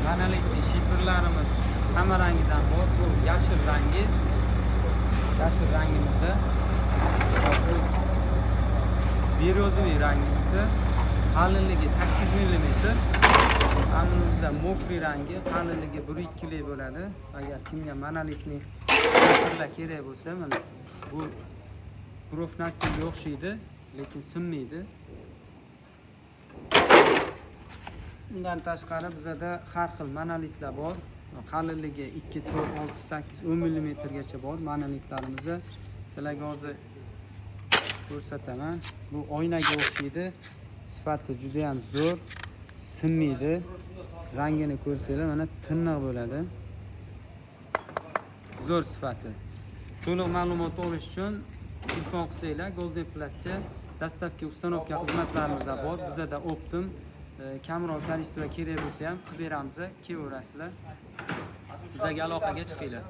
Panalikli shiferlarimiz hamma rangidan bor. Bu yashil rangi. Yashil rangimizni. Bu beryoziviy rangimizni. Qalinligi 8 mm. Animizda mokriy rangi, qalinligi 1-2 lik bo'ladi. Agar kimga monolitni shiferlar kerak bo'lsa, mana bu profnastiga o'xshaydi, lekin sinmaydi. Bundan tashqari bizda har xil monolitlar bor. Qalinligi 2, 4, 6, 8, 10 mm gacha bor monolitlarimiz. Sizlarga hozir ko'rsataman. Bu oynaga o'xshaydi. Sifati juda ham zo'r, sinmaydi. Rangini ko'rsanglar, mana tiniq bo'ladi. Zo'r sifati. To'liq ma'lumot olish uchun telefon qilsanglar, Golden Plus'ga dastavka ustanovka xizmatlarimiz bor. Bizda Optim kamroq kolичество kerak bo'lsa ham qilib beramiz, kelaverasizlar. Bizga aloqaga chiqinglar.